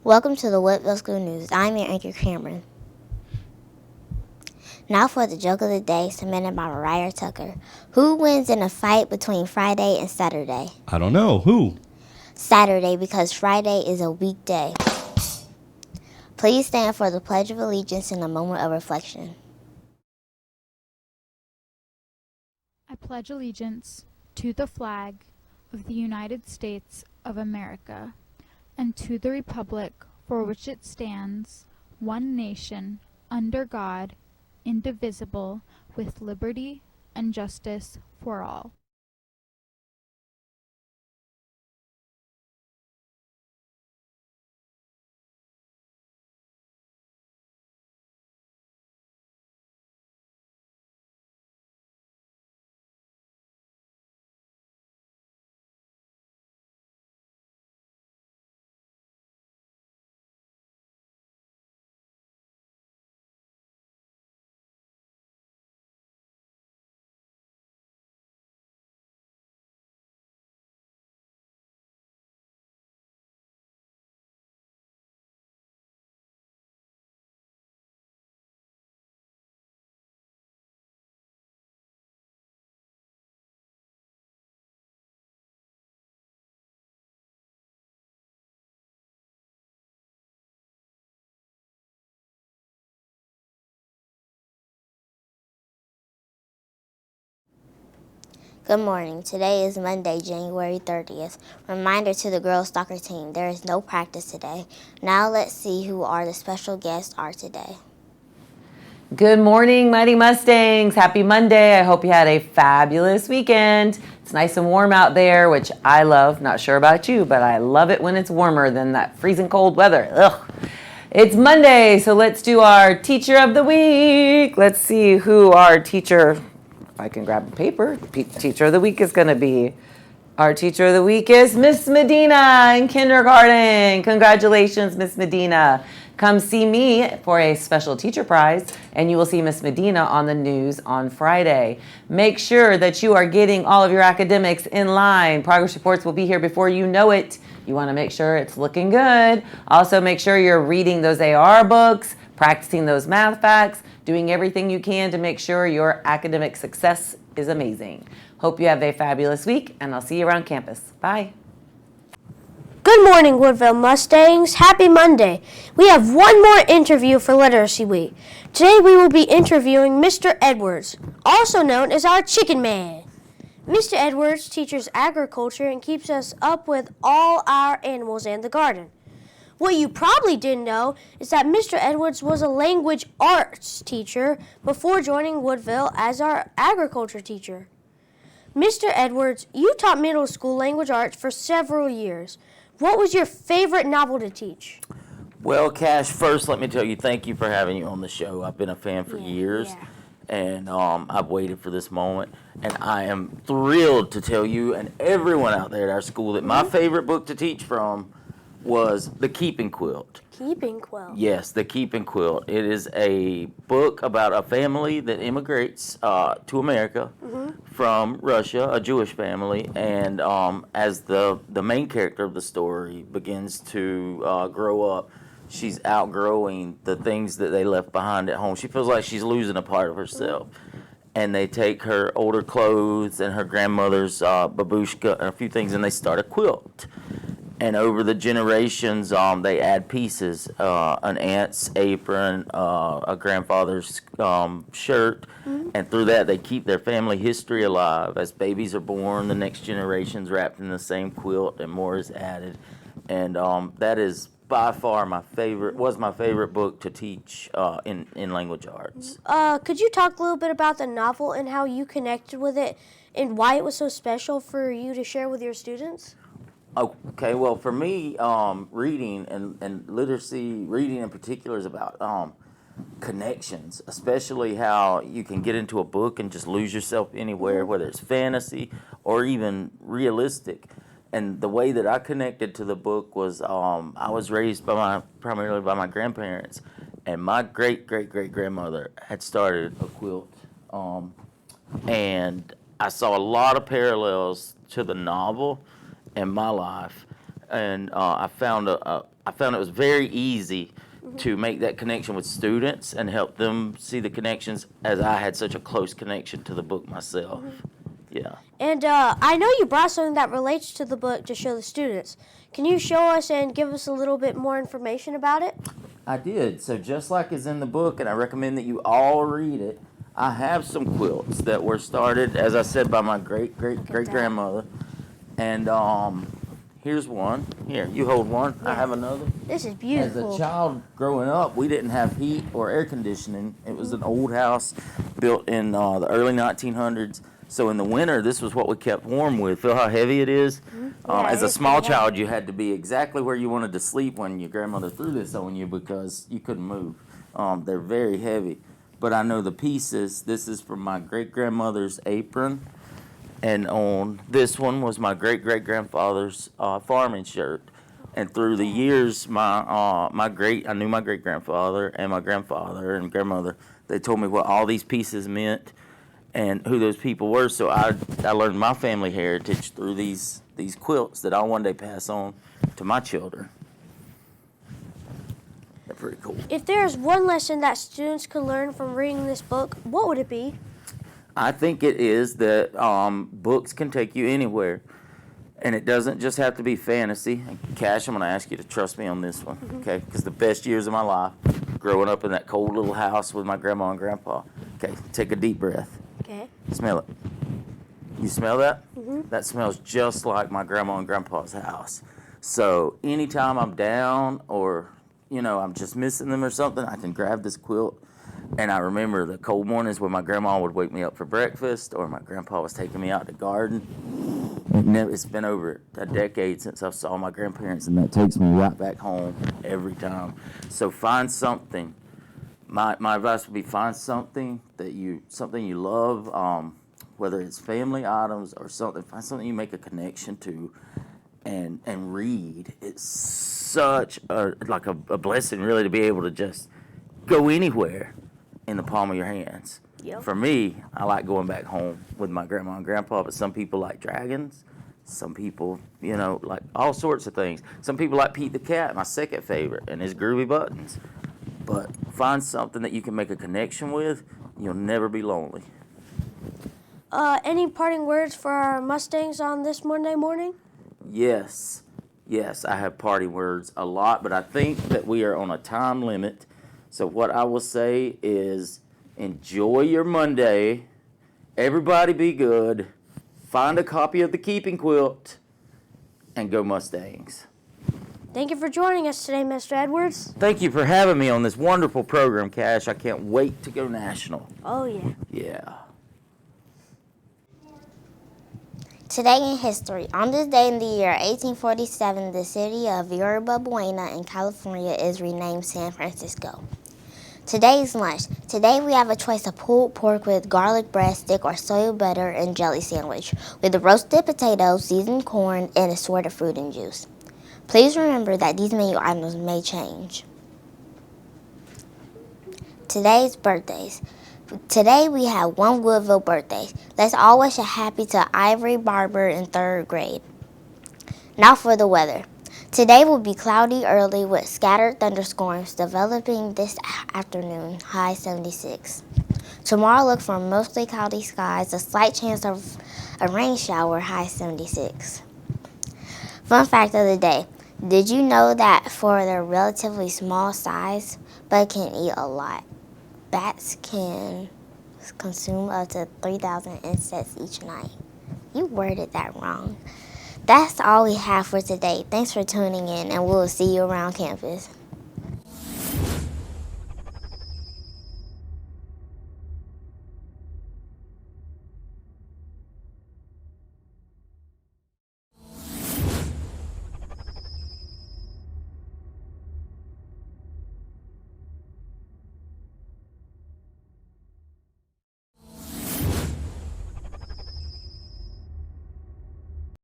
Welcome to the Woodville School News. I'm your anchor, Cameron. Now for the joke of the day, submitted by Mariah Tucker. Who wins in a fight between Friday and Saturday? I don't know. Who? Saturday, because Friday is a weekday. Please stand for the Pledge of Allegiance in a moment of reflection. I pledge allegiance to the flag of the United States of America and to the republic for which it stands, one nation, under God, indivisible, with liberty and justice for all. Good morning. Today is Monday, January 30th. Reminder to the girls soccer team, there is no practice today. Now let's see who the special guests are today. Good morning, Mighty Mustangs. Happy Monday. I hope you had a fabulous weekend. It's nice and warm out there, which I love. Not sure about you, but I love it when it's warmer than that freezing cold weather. Ugh. It's Monday, so let's do our Teacher of the Week. Let's see who our teacher, if I can grab a paper, Teacher of the Week is going to be. Our Teacher of the Week is Miss Medina in kindergarten. Congratulations, Miss Medina. Come see me for a special teacher prize, and you will see Miss Medina on the news on Friday. Make sure that you are getting all of your academics in line. Progress reports will be here before you know it. You want to make sure it's looking good. Also, make sure you're reading those AR books, practicing those math facts, doing everything you can to make sure your academic success is amazing. Hope you have a fabulous week, and I'll see you around campus. Bye. Good morning, Woodville Mustangs. Happy Monday. We have one more interview for Literacy Week. Today we will be interviewing Mr. Edwards, also known as our Chicken Man. Mr. Edwards teaches agriculture and keeps us up with all our animals and the garden. What you probably didn't know is that Mr. Edwards was a language arts teacher before joining Woodville as our agriculture teacher. Mr. Edwards, you taught middle school language arts for several years. What was your favorite novel to teach? Well, Cash, first let me tell you thank you for having you on the show. I've been a fan for years, and I've waited for this moment. And I am thrilled to tell you and everyone out there at our school that my favorite book to teach from was The Keeping Quilt. Keeping Quilt. Yes, The Keeping Quilt. It is a book about a family that immigrates to America from Russia, a Jewish family, and as the main character of the story begins to grow up, she's outgrowing the things that they left behind at home. She feels like she's losing a part of herself. And they take her older clothes and her grandmother's babushka and a few things, and they start a quilt. And over the generations, they add pieces, an aunt's apron, a grandfather's shirt, and through that they keep their family history alive. As babies are born, the next generation's wrapped in the same quilt, and more is added. And that is by far my favorite book to teach in language arts. Could you talk a little bit about the novel and how you connected with it and why it was so special for you to share with your students? Okay, well, for me, reading and literacy, reading in particular, is about connections, especially how you can get into a book and just lose yourself anywhere, whether it's fantasy or even realistic. And the way that I connected to the book was I was raised primarily by my grandparents, and my great-great-great-grandmother had started a quilt, and I saw a lot of parallels to the novel in my life. and I found it was very easy to make that connection with students and help them see the connections, as I had such a close connection to the book myself. Yeah. And I know you brought something that relates to the book to show the students. Can you show us and give us a little bit more information about it? I did. So just like is in the book, and I recommend that you all read it, I have some quilts that were started, as I said, by my great-great-great-grandmother. And here's one. Here, you hold one. I have another. This is As beautiful. a child growing up, we didn't have heat or air conditioning. It was an old house built in the early 1900s. So in the winter, this was what we kept warm with. Feel how heavy it is? Yeah, As it a is small pretty heavy. child, you had to be exactly where you wanted to sleep when your grandmother threw this on you because you couldn't move. They're very heavy. But I know the pieces. This is from my great-grandmother's apron. And on this one was my great-great-grandfather's farming shirt. And through the years, I knew my great-grandfather and my grandfather and grandmother. They told me what all these pieces meant and who those people were. So I learned my family heritage through these quilts that I'll one day pass on to my children. They're pretty cool. If there's one lesson that students could learn from reading this book, what would it be? I think it is that books can take you anywhere. And it doesn't just have to be fantasy. Cash, I'm going to ask you to trust me on this one, okay? Because the best years of my life, growing up in that cold little house with my grandma and grandpa. Okay, take a deep breath. Okay. Smell it. You smell that? Mm-hmm. That smells just like my grandma and grandpa's house. So anytime I'm down or, I'm just missing them or something, I can grab this quilt. And I remember the cold mornings when my grandma would wake me up for breakfast or my grandpa was taking me out to garden. It's been over a decade since I saw my grandparents, and that takes me right back home every time. So find something. My advice would be find something you love, whether it's family items or something. Find something you make a connection to, and read. It's such a blessing, really, to be able to just go anywhere in the palm of your hands. Yep. For me, I like going back home with my grandma and grandpa, but some people like dragons. Some people, like all sorts of things. Some people like Pete the Cat, my second favorite, and his groovy buttons. But find something that you can make a connection with, and you'll never be lonely. Any parting words for our Mustangs on this Monday morning? Yes, I have parting words a lot, but I think that we are on a time limit. So what I will say is enjoy your Monday. Everybody be good. Find a copy of the Keeping Quilt and go Mustangs. Thank you for joining us today, Mr. Edwards. Thank you for having me on this wonderful program, Cash. I can't wait to go national. Oh, yeah. Yeah. Today in history. On this day in the year 1847, the city of Yerba Buena in California is renamed San Francisco. Today's lunch. Today we have a choice of pulled pork with garlic breadstick or soy butter and jelly sandwich with roasted potatoes, seasoned corn, and assorted fruit and juice. Please remember that these menu items may change. Today's birthdays. Today we have one Woodville birthday. Let's all wish a happy to Ivory Barber in 3rd grade. Now for the weather. Today will be cloudy early with scattered thunderstorms developing this afternoon, high 76. Tomorrow look for mostly cloudy skies, a slight chance of a rain shower, high 76. Fun fact of the day. Did you know that for their relatively small size, but can eat a lot? Bats can consume up to 3,000 insects each night. You worded that wrong. That's all we have for today. Thanks for tuning in, and we'll see you around campus.